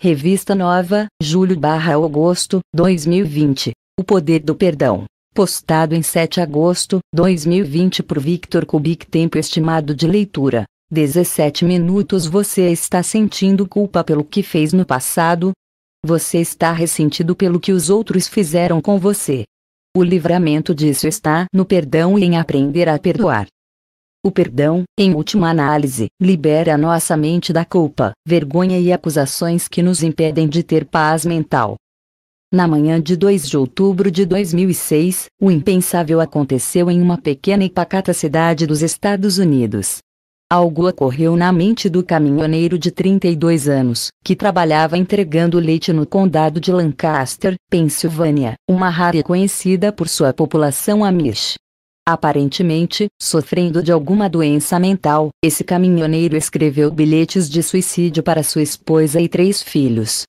Revista Nova, julho/agosto, 2020. O Poder do Perdão. Postado em 7 de agosto, 2020 por Victor Kubik. Tempo estimado de leitura: 17 minutos. Você está sentindo culpa pelo que fez no passado? Você está ressentido pelo que os outros fizeram com você? O livramento disso está no perdão e em aprender a perdoar. O perdão, em última análise, libera nossa mente da culpa, vergonha e acusações que nos impedem de ter paz mental. Na manhã de 2 de outubro de 2006, o impensável aconteceu em uma pequena e pacata cidade dos Estados Unidos. Algo ocorreu na mente do caminhoneiro de 32 anos, que trabalhava entregando leite no condado de Lancaster, Pensilvânia, uma área conhecida por sua população amish. Aparentemente, sofrendo de alguma doença mental, esse caminhoneiro escreveu bilhetes de suicídio para sua esposa e 3 filhos.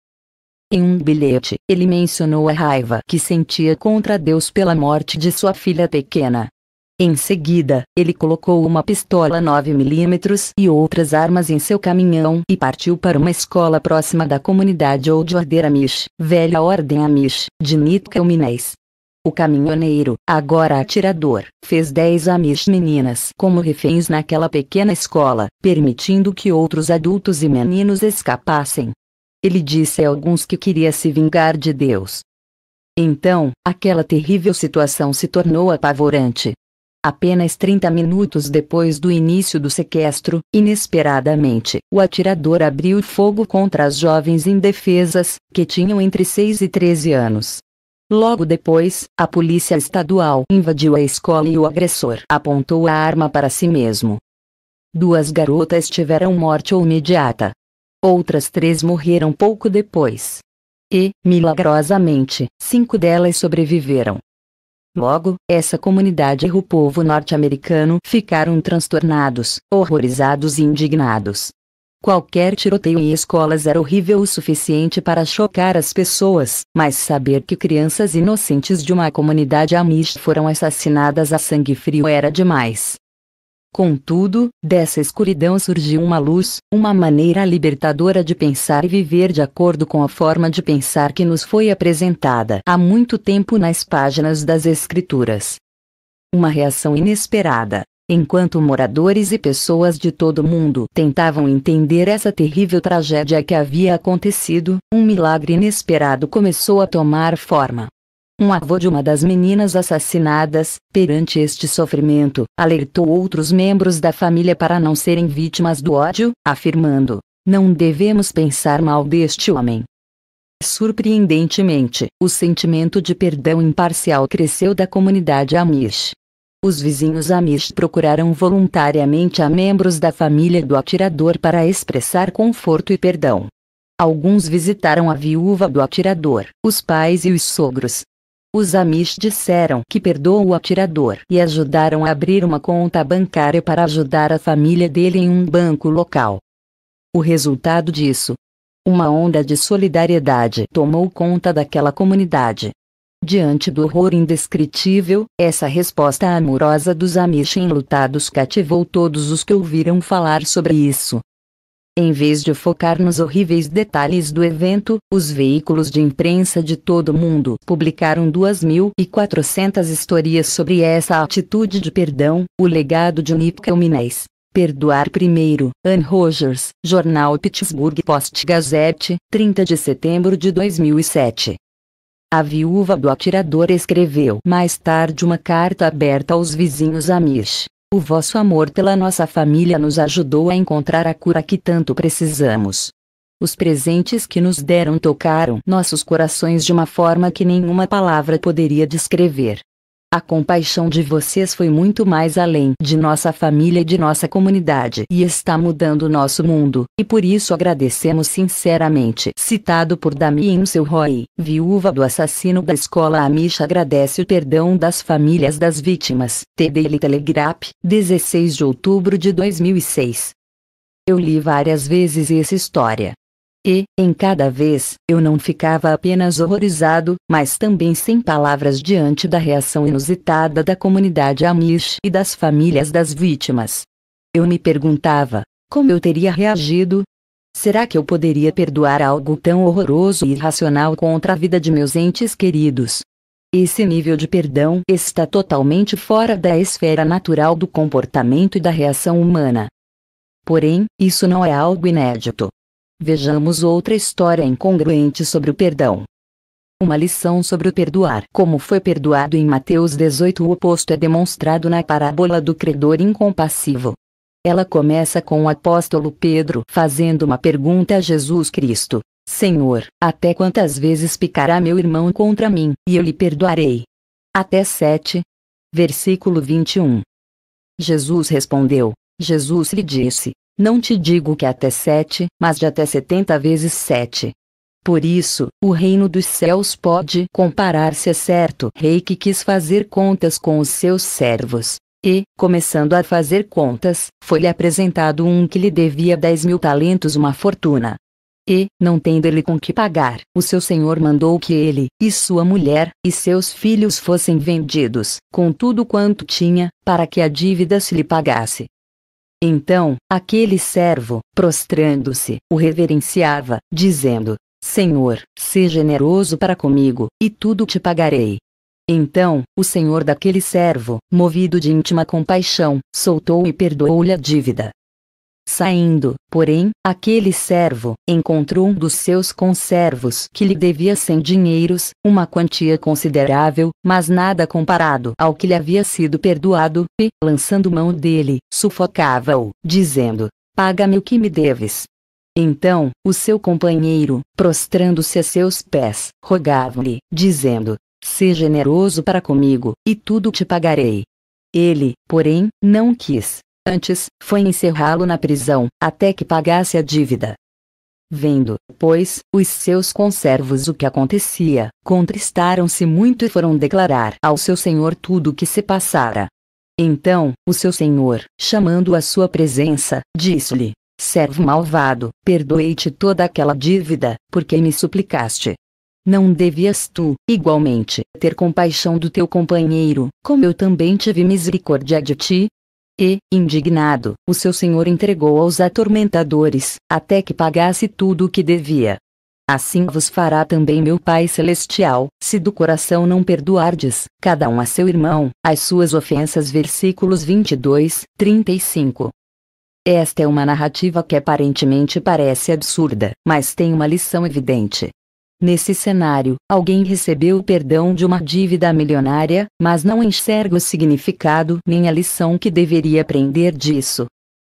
Em um bilhete, ele mencionou a raiva que sentia contra Deus pela morte de sua filha pequena. Em seguida, ele colocou uma pistola 9mm e outras armas em seu caminhão e partiu para uma escola próxima da comunidade Old Order Amish, Velha Ordem Amish, de Nitkelminés. O caminhoneiro, agora atirador, fez 10 Amish meninas como reféns naquela pequena escola, permitindo que outros adultos e meninos escapassem. Ele disse a alguns que queria se vingar de Deus. Então, aquela terrível situação se tornou apavorante. Apenas 30 minutos depois do início do sequestro, inesperadamente, o atirador abriu fogo contra as jovens indefesas, que tinham entre 6 e 13 anos. Logo depois, a polícia estadual invadiu a escola e o agressor apontou a arma para si mesmo. 2 garotas tiveram morte imediata. Outras 3 morreram pouco depois. E, milagrosamente, 5 delas sobreviveram. Logo, essa comunidade e o povo norte-americano ficaram transtornados, horrorizados e indignados. Qualquer tiroteio em escolas era horrível o suficiente para chocar as pessoas, mas saber que crianças inocentes de uma comunidade amish foram assassinadas a sangue frio era demais. Contudo, dessa escuridão surgiu uma luz, uma maneira libertadora de pensar e viver de acordo com a forma de pensar que nos foi apresentada há muito tempo nas páginas das Escrituras. Uma reação inesperada. Enquanto moradores e pessoas de todo o mundo tentavam entender essa terrível tragédia que havia acontecido, um milagre inesperado começou a tomar forma. Um avô de uma das meninas assassinadas, perante este sofrimento, alertou outros membros da família para não serem vítimas do ódio, afirmando: "Não devemos pensar mal deste homem." Surpreendentemente, o sentimento de perdão imparcial cresceu da comunidade amish. Os vizinhos amish procuraram voluntariamente a membros da família do atirador para expressar conforto e perdão. Alguns visitaram a viúva do atirador, os pais e os sogros. Os amish disseram que perdoam o atirador e ajudaram a abrir uma conta bancária para ajudar a família dele em um banco local. O resultado disso? Uma onda de solidariedade tomou conta daquela comunidade. Diante do horror indescritível, essa resposta amorosa dos amish enlutados cativou todos os que ouviram falar sobre isso. Em vez de focar nos horríveis detalhes do evento, os veículos de imprensa de todo o mundo publicaram 2.400 histórias sobre essa atitude de perdão, o legado de Nitkelminés. Perdoar primeiro, Ann Rogers, Jornal Pittsburgh Post-Gazette, 30 de setembro de 2007. A viúva do atirador escreveu mais tarde uma carta aberta aos vizinhos amish: "O vosso amor pela nossa família nos ajudou a encontrar a cura que tanto precisamos. Os presentes que nos deram tocaram nossos corações de uma forma que nenhuma palavra poderia descrever. A compaixão de vocês foi muito mais além de nossa família e de nossa comunidade e está mudando o nosso mundo, e por isso agradecemos sinceramente." Citado por Damien Selroy, viúva do assassino da escola amish agradece o perdão das famílias das vítimas. The Daily Telegraph, 16 de outubro de 2006. Eu li várias vezes essa história. E, em cada vez, eu não ficava apenas horrorizado, mas também sem palavras diante da reação inusitada da comunidade amish e das famílias das vítimas. Eu me perguntava, como eu teria reagido? Será que eu poderia perdoar algo tão horroroso e irracional contra a vida de meus entes queridos? Esse nível de perdão está totalmente fora da esfera natural do comportamento e da reação humana. Porém, isso não é algo inédito. Vejamos outra história incongruente sobre o perdão. Uma lição sobre o perdoar. Como foi perdoado em Mateus 18. O oposto é demonstrado na parábola do credor incompassivo. Ela começa com o apóstolo Pedro fazendo uma pergunta a Jesus Cristo: Senhor, até quantas vezes pecará meu irmão contra mim, e eu lhe perdoarei? Até 7. Versículo 21. Jesus respondeu. Jesus lhe disse: Não te digo que até 7, mas de até 70 vezes 7. Por isso, o reino dos céus pode comparar-se a certo rei que quis fazer contas com os seus servos. E, começando a fazer contas, foi-lhe apresentado um que lhe devia 10.000 talentos, uma fortuna. E, não tendo ele com que pagar, o seu senhor mandou que ele, e sua mulher, e seus filhos fossem vendidos, com tudo quanto tinha, para que a dívida se lhe pagasse. Então, aquele servo, prostrando-se, o reverenciava, dizendo: Senhor, sê generoso para comigo, e tudo te pagarei. Então, o senhor daquele servo, movido de íntima compaixão, soltou e perdoou-lhe a dívida. Saindo, porém, aquele servo encontrou um dos seus conservos que lhe devia 100 dinheiros, uma quantia considerável, mas nada comparado ao que lhe havia sido perdoado, e, lançando mão dele, sufocava-o, dizendo: Paga-me o que me deves. Então, o seu companheiro, prostrando-se a seus pés, rogava-lhe, dizendo: Sê generoso para comigo, e tudo te pagarei. Ele, porém, não quis. Antes, foi encerrá-lo na prisão, até que pagasse a dívida. Vendo, pois, os seus conservos o que acontecia, contristaram-se muito e foram declarar ao seu senhor tudo o que se passara. Então, o seu senhor, chamando-o à sua presença, disse-lhe: Servo malvado, perdoei-te toda aquela dívida, porque me suplicaste. Não devias tu, igualmente, ter compaixão do teu companheiro, como eu também tive misericórdia de ti? E, indignado, o seu senhor entregou aos atormentadores, até que pagasse tudo o que devia. Assim vos fará também meu Pai Celestial, se do coração não perdoardes, cada um a seu irmão, as suas ofensas. Versículos 22, 35. Esta é uma narrativa que aparentemente parece absurda, mas tem uma lição evidente. Nesse cenário, alguém recebeu o perdão de uma dívida milionária, mas não enxerga o significado nem a lição que deveria aprender disso.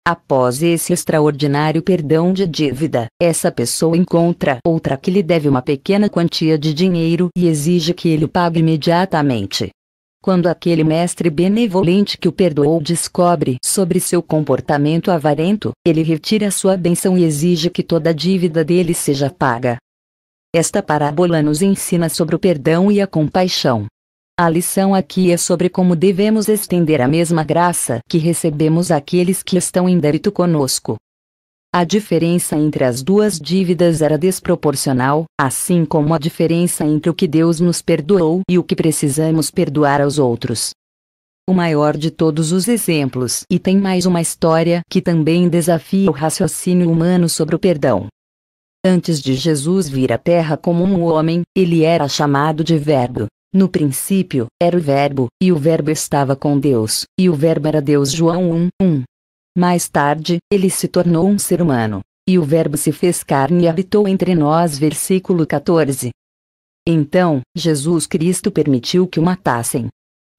Após esse extraordinário perdão de dívida, essa pessoa encontra outra que lhe deve uma pequena quantia de dinheiro e exige que ele pague imediatamente. Quando aquele mestre benevolente que o perdoou descobre sobre seu comportamento avarento, ele retira sua bênção e exige que toda a dívida dele seja paga. Esta parábola nos ensina sobre o perdão e a compaixão. A lição aqui é sobre como devemos estender a mesma graça que recebemos àqueles que estão em débito conosco. A diferença entre as duas dívidas era desproporcional, assim como a diferença entre o que Deus nos perdoou e o que precisamos perdoar aos outros. O maior de todos os exemplos, e tem mais uma história que também desafia o raciocínio humano sobre o perdão. Antes de Jesus vir à Terra como um homem, ele era chamado de Verbo. No princípio, era o Verbo, e o Verbo estava com Deus, e o Verbo era Deus. João 1:1. Mais tarde, ele se tornou um ser humano, e o Verbo se fez carne e habitou entre nós. Versículo 14. Então, Jesus Cristo permitiu que o matassem.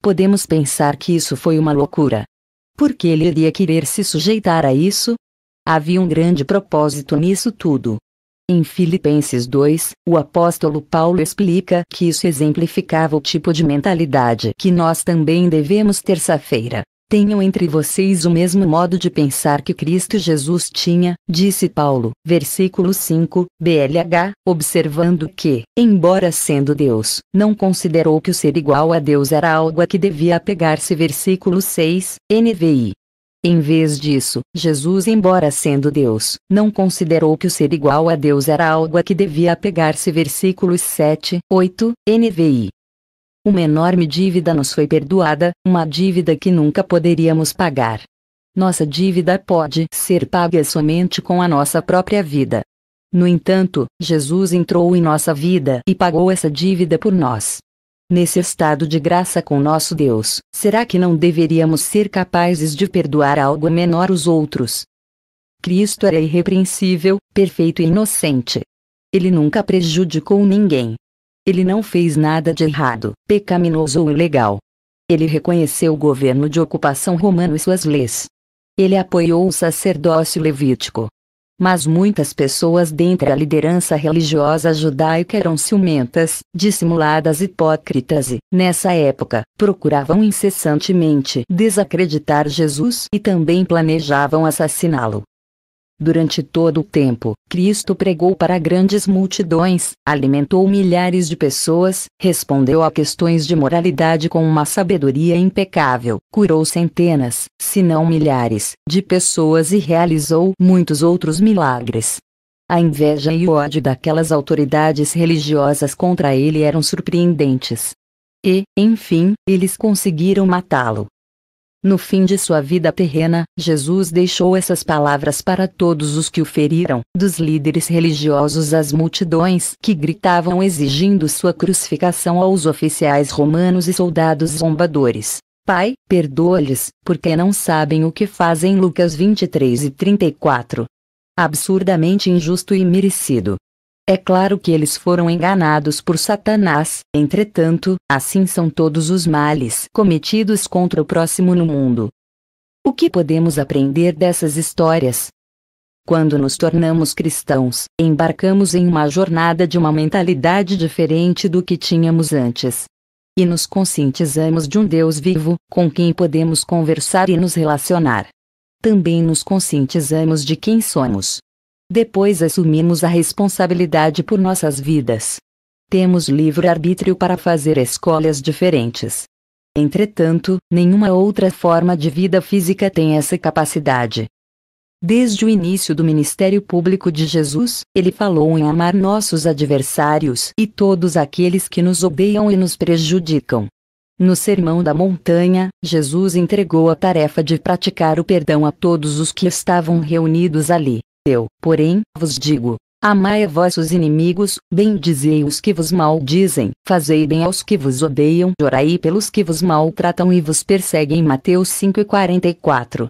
Podemos pensar que isso foi uma loucura. Por que ele iria querer se sujeitar a isso? Havia um grande propósito nisso tudo. Em Filipenses 2, o apóstolo Paulo explica que isso exemplificava o tipo de mentalidade que nós também devemos ter. Terça-feira. Tenham entre vocês o mesmo modo de pensar que Cristo Jesus tinha, disse Paulo. Versículo 5, BLH, observando que, embora sendo Deus, não considerou que o ser igual a Deus era algo a que devia apegar-se. Versículo 6, NVI. Em vez disso, Jesus, embora sendo Deus, não considerou que o ser igual a Deus era algo a que devia apegar-se. Versículos 7, 8, NVI. Uma enorme dívida nos foi perdoada, uma dívida que nunca poderíamos pagar. Nossa dívida pode ser paga somente com a nossa própria vida. No entanto, Jesus entrou em nossa vida e pagou essa dívida por nós. Nesse estado de graça com nosso Deus, será que não deveríamos ser capazes de perdoar algo menor os outros? Cristo era irrepreensível, perfeito e inocente. Ele nunca prejudicou ninguém. Ele não fez nada de errado, pecaminoso ou ilegal. Ele reconheceu o governo de ocupação romano e suas leis. Ele apoiou o sacerdócio levítico. Mas muitas pessoas dentre a liderança religiosa judaica eram ciumentas, dissimuladas e hipócritas e, nessa época, procuravam incessantemente desacreditar Jesus e também planejavam assassiná-lo. Durante todo o tempo, Cristo pregou para grandes multidões, alimentou milhares de pessoas, respondeu a questões de moralidade com uma sabedoria impecável, curou centenas, se não milhares, de pessoas e realizou muitos outros milagres. A inveja e o ódio daquelas autoridades religiosas contra ele eram surpreendentes. E, enfim, eles conseguiram matá-lo. No fim de sua vida terrena, Jesus deixou essas palavras para todos os que o feriram, dos líderes religiosos às multidões que gritavam exigindo sua crucificação aos oficiais romanos e soldados zombadores. Pai, perdoa-lhes, porque não sabem o que fazem. Lucas 23:34. Absurdamente injusto e merecido. É claro que eles foram enganados por Satanás, entretanto, assim são todos os males cometidos contra o próximo no mundo. O que podemos aprender dessas histórias? Quando nos tornamos cristãos, embarcamos em uma jornada de uma mentalidade diferente do que tínhamos antes. E nos conscientizamos de um Deus vivo, com quem podemos conversar e nos relacionar. Também nos conscientizamos de quem somos. Depois assumimos a responsabilidade por nossas vidas. Temos livre-arbítrio para fazer escolhas diferentes. Entretanto, nenhuma outra forma de vida física tem essa capacidade. Desde o início do ministério público de Jesus, ele falou em amar nossos adversários e todos aqueles que nos odeiam e nos prejudicam. No Sermão da Montanha, Jesus entregou a tarefa de praticar o perdão a todos os que estavam reunidos ali. Eu, porém, vos digo: amai a vossos inimigos, bendizei os que vos maldizem, fazei bem aos que vos odeiam, orai pelos que vos maltratam e vos perseguem. Mateus 5:44.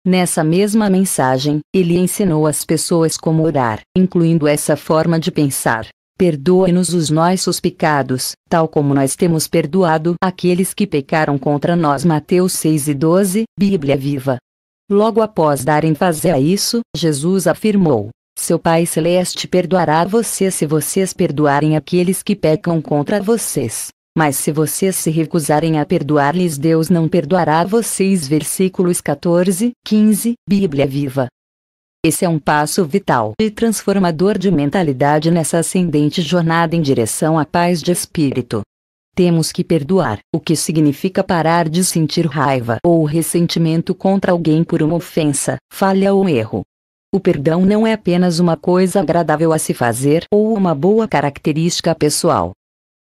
Nessa mesma mensagem, ele ensinou às pessoas como orar, incluindo essa forma de pensar: perdoe-nos os nossos pecados, tal como nós temos perdoado aqueles que pecaram contra nós. Mateus 6:12, Bíblia Viva. Logo após dar ênfase a isso, Jesus afirmou: seu Pai Celeste perdoará a vocês se vocês perdoarem aqueles que pecam contra vocês. Mas se vocês se recusarem a perdoar-lhes, Deus não perdoará a vocês. Versículos 14, 15, Bíblia Viva. Esse é um passo vital e transformador de mentalidade nessa ascendente jornada em direção à paz de espírito. Temos que perdoar, o que significa parar de sentir raiva ou ressentimento contra alguém por uma ofensa, falha ou erro. O perdão não é apenas uma coisa agradável a se fazer ou uma boa característica pessoal.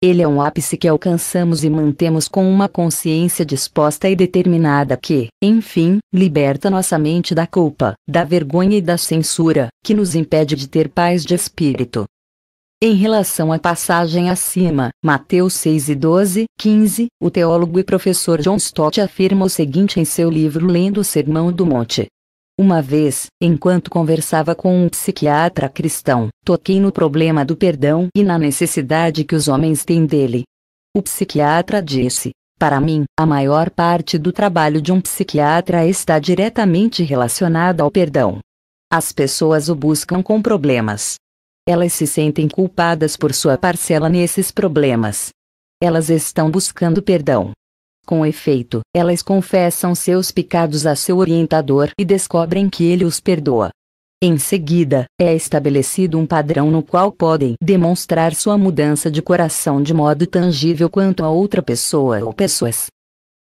Ele é um ápice que alcançamos e mantemos com uma consciência disposta e determinada que, enfim, liberta nossa mente da culpa, da vergonha e da censura, que nos impede de ter paz de espírito. Em relação à passagem acima, Mateus 6:12, 15, o teólogo e professor John Stott afirma o seguinte em seu livro Lendo o Sermão do Monte. Uma vez, enquanto conversava com um psiquiatra cristão, toquei no problema do perdão e na necessidade que os homens têm dele. O psiquiatra disse: para mim, a maior parte do trabalho de um psiquiatra está diretamente relacionada ao perdão. As pessoas o buscam com problemas. Elas se sentem culpadas por sua parcela nesses problemas. Elas estão buscando perdão. Com efeito, elas confessam seus pecados a seu orientador e descobrem que ele os perdoa. Em seguida, é estabelecido um padrão no qual podem demonstrar sua mudança de coração de modo tangível quanto a outra pessoa ou pessoas.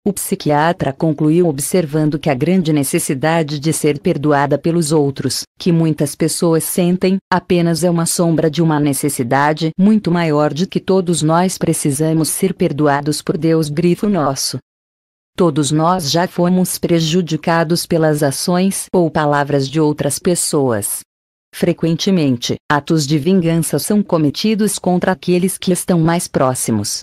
O psiquiatra concluiu observando que a grande necessidade de ser perdoada pelos outros, que muitas pessoas sentem, apenas é uma sombra de uma necessidade muito maior de que todos nós precisamos ser perdoados por Deus. Grifo nosso. Todos nós já fomos prejudicados pelas ações ou palavras de outras pessoas. Frequentemente, atos de vingança são cometidos contra aqueles que estão mais próximos.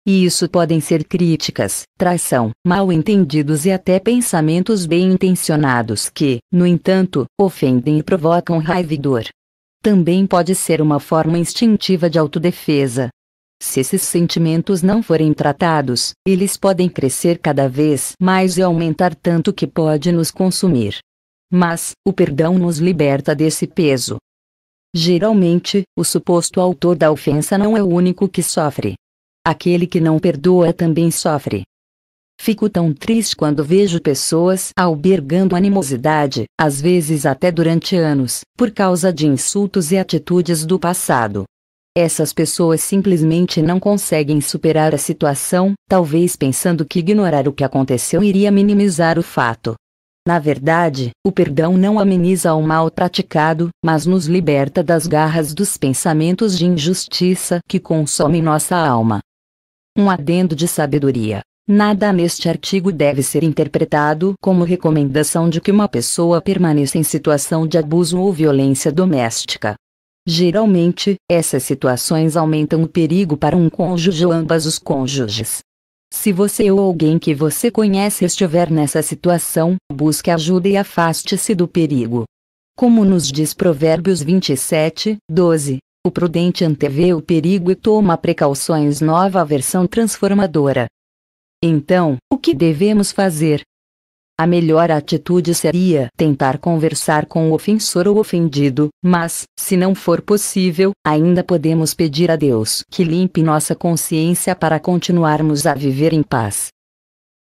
E isso podem ser críticas, traição, mal-entendidos e até pensamentos bem-intencionados que, no entanto, ofendem e provocam raiva e dor. Também pode ser uma forma instintiva de autodefesa. Se esses sentimentos não forem tratados, eles podem crescer cada vez mais e aumentar tanto que pode nos consumir. Mas, o perdão nos liberta desse peso. Geralmente, o suposto autor da ofensa não é o único que sofre. Aquele que não perdoa também sofre. Fico tão triste quando vejo pessoas albergando animosidade, às vezes até durante anos, por causa de insultos e atitudes do passado. Essas pessoas simplesmente não conseguem superar a situação, talvez pensando que ignorar o que aconteceu iria minimizar o fato. Na verdade, o perdão não ameniza o mal praticado, mas nos liberta das garras dos pensamentos de injustiça que consomem nossa alma. Um adendo de sabedoria. Nada neste artigo deve ser interpretado como recomendação de que uma pessoa permaneça em situação de abuso ou violência doméstica. Geralmente, essas situações aumentam o perigo para um cônjuge ou ambos os cônjuges. Se você ou alguém que você conhece estiver nessa situação, busque ajuda e afaste-se do perigo. Como nos diz Provérbios 27:12, o prudente antevê o perigo e toma precauções. Nova versão transformadora. Então, o que devemos fazer? A melhor atitude seria tentar conversar com o ofensor ou ofendido, mas, se não for possível, ainda podemos pedir a Deus que limpe nossa consciência para continuarmos a viver em paz.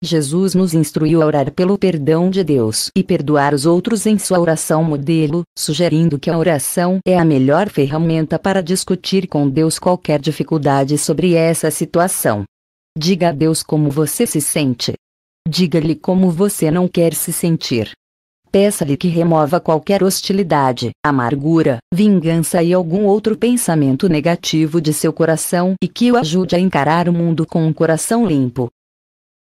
Jesus nos instruiu a orar pelo perdão de Deus e perdoar os outros em sua oração modelo, sugerindo que a oração é a melhor ferramenta para discutir com Deus qualquer dificuldade sobre essa situação. Diga a Deus como você se sente. Diga-lhe como você não quer se sentir. Peça-lhe que remova qualquer hostilidade, amargura, vingança e algum outro pensamento negativo de seu coração e que o ajude a encarar o mundo com um coração limpo.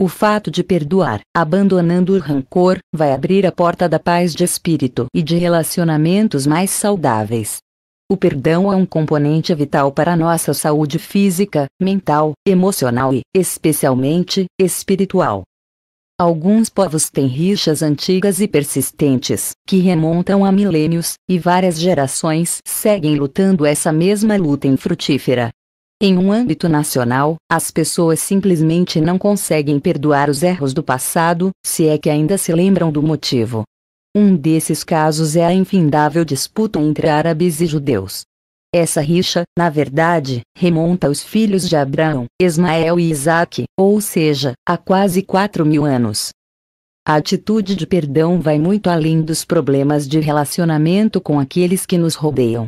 O fato de perdoar, abandonando o rancor, vai abrir a porta da paz de espírito e de relacionamentos mais saudáveis. O perdão é um componente vital para a nossa saúde física, mental, emocional e, especialmente, espiritual. Alguns povos têm rixas antigas e persistentes, que remontam a milênios, e várias gerações seguem lutando essa mesma luta infrutífera. Em um âmbito nacional, as pessoas simplesmente não conseguem perdoar os erros do passado, se é que ainda se lembram do motivo. Um desses casos é a infindável disputa entre árabes e judeus. Essa rixa, na verdade, remonta aos filhos de Abraão, Ismael e Isaque, ou seja, há quase 4.000 anos. A atitude de perdão vai muito além dos problemas de relacionamento com aqueles que nos rodeiam.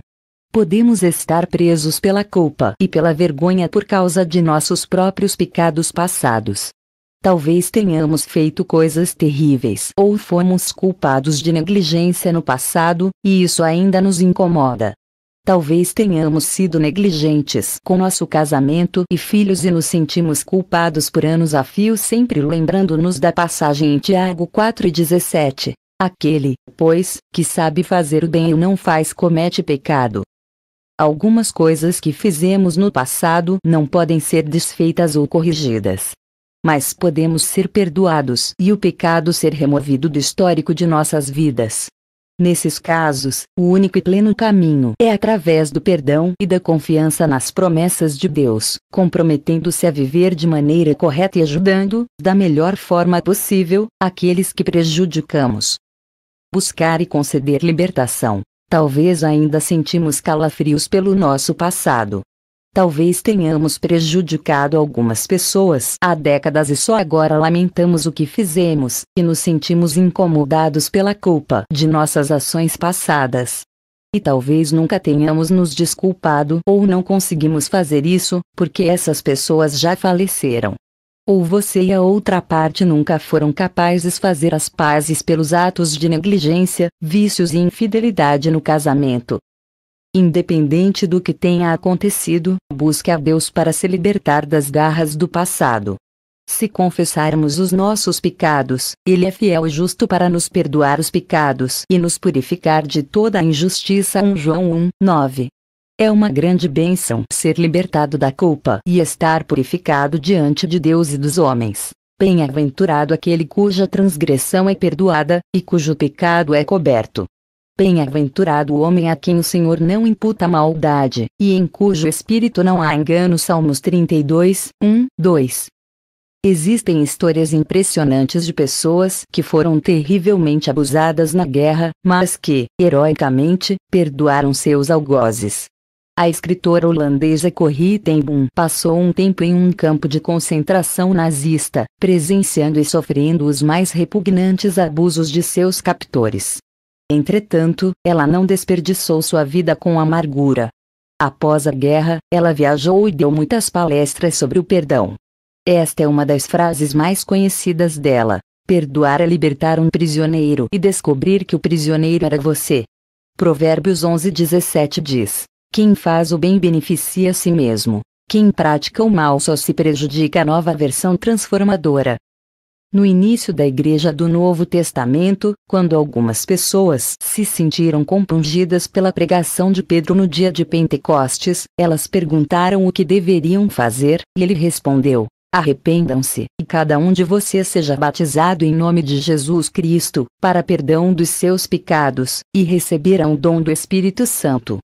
Podemos estar presos pela culpa e pela vergonha por causa de nossos próprios pecados passados. Talvez tenhamos feito coisas terríveis ou fomos culpados de negligência no passado, e isso ainda nos incomoda. Talvez tenhamos sido negligentes com nosso casamento e filhos e nos sentimos culpados por anos a fio, sempre lembrando-nos da passagem em Tiago 4:17. Aquele, pois, que sabe fazer o bem e o não faz comete pecado. Algumas coisas que fizemos no passado não podem ser desfeitas ou corrigidas. Mas podemos ser perdoados e o pecado ser removido do histórico de nossas vidas. Nesses casos, o único e pleno caminho é através do perdão e da confiança nas promessas de Deus, comprometendo-se a viver de maneira correta e ajudando, da melhor forma possível, aqueles que prejudicamos. Buscar e conceder libertação. Talvez ainda sentimos calafrios pelo nosso passado. Talvez tenhamos prejudicado algumas pessoas há décadas e só agora lamentamos o que fizemos, e nos sentimos incomodados pela culpa de nossas ações passadas. E talvez nunca tenhamos nos desculpado ou não conseguimos fazer isso, porque essas pessoas já faleceram. Ou você e a outra parte nunca foram capazes de fazer as pazes pelos atos de negligência, vícios e infidelidade no casamento. Independente do que tenha acontecido, busque a Deus para se libertar das garras do passado. Se confessarmos os nossos pecados, Ele é fiel e justo para nos perdoar os pecados e nos purificar de toda a injustiça. 1 João 1:9. É uma grande bênção ser libertado da culpa e estar purificado diante de Deus e dos homens. Bem-aventurado aquele cuja transgressão é perdoada, e cujo pecado é coberto. Bem-aventurado o homem a quem o Senhor não imputa maldade, e em cujo espírito não há engano. Salmos 32:1-2. Existem histórias impressionantes de pessoas que foram terrivelmente abusadas na guerra, mas que, heroicamente, perdoaram seus algozes. A escritora holandesa Corrie ten Boom passou um tempo em um campo de concentração nazista, presenciando e sofrendo os mais repugnantes abusos de seus captores. Entretanto, ela não desperdiçou sua vida com amargura. Após a guerra, ela viajou e deu muitas palestras sobre o perdão. Esta é uma das frases mais conhecidas dela: perdoar é libertar um prisioneiro e descobrir que o prisioneiro era você. Provérbios 11:17 diz: quem faz o bem beneficia a si mesmo. Quem pratica o mal só se prejudica. Nova Versão Transformadora. No início da Igreja do Novo Testamento, quando algumas pessoas se sentiram compungidas pela pregação de Pedro no dia de Pentecostes, elas perguntaram o que deveriam fazer, e ele respondeu: arrependam-se, e cada um de vocês seja batizado em nome de Jesus Cristo, para perdão dos seus pecados, e receberão o dom do Espírito Santo.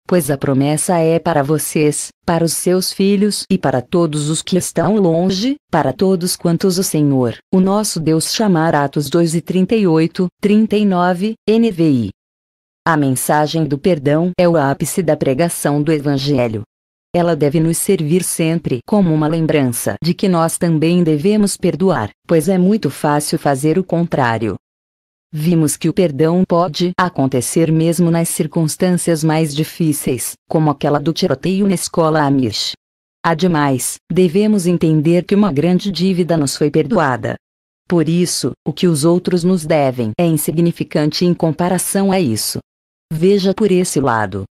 Pois a promessa é para vocês, para os seus filhos e para todos os que estão longe, para todos quantos o Senhor, o nosso Deus chamar. Atos 2:38-39, NVI. A mensagem do perdão é o ápice da pregação do Evangelho. Ela deve nos servir sempre como uma lembrança de que nós também devemos perdoar, pois é muito fácil fazer o contrário. Vimos que o perdão pode acontecer mesmo nas circunstâncias mais difíceis, como aquela do tiroteio na escola Amish. Ademais, devemos entender que uma grande dívida nos foi perdoada. Por isso, o que os outros nos devem é insignificante em comparação a isso. Veja por esse lado.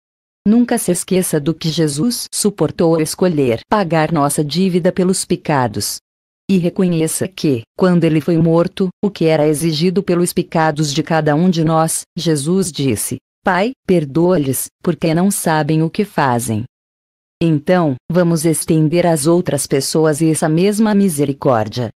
Nunca se esqueça do que Jesus suportou ao escolher pagar nossa dívida pelos pecados. E reconheça que, quando ele foi morto, o que era exigido pelos pecados de cada um de nós, Jesus disse: Pai, perdoa-lhes, porque não sabem o que fazem. Então, vamos estender às outras pessoas essa mesma misericórdia.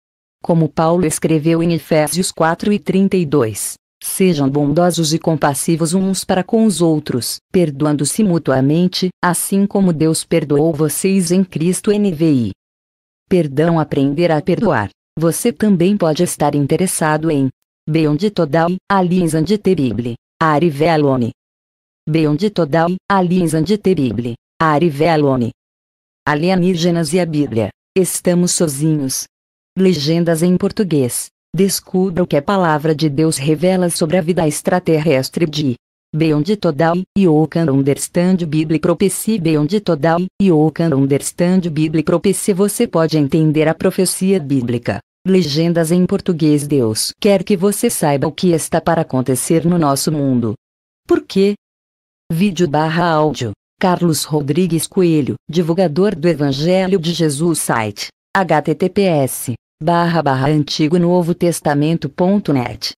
Como Paulo escreveu em Efésios 4:32. Sejam bondosos e compassivos uns para com os outros, perdoando-se mutuamente, assim como Deus perdoou vocês em Cristo. NVI. Perdão. Aprender a perdoar. Você também pode estar interessado em Beyond Total, Aliens and the Bible, Arivelone. Beyond Total, Aliens and the Bible, Arivelone. Alienígenas e a Bíblia. Estamos sozinhos. Legendas em português. Descubra o que a palavra de Deus revela sobre a vida extraterrestre de Beyond Total, You Can Understand Bible Prophecy. Beyond Total, You Can Understand Bible Prophecy. Você pode entender a profecia bíblica. Legendas em português. Deus quer que você saiba o que está para acontecer no nosso mundo. Por quê? Vídeo/áudio. Carlos Rodrigues Coelho, divulgador do Evangelho de Jesus. Site: https://antigonovotestamento.net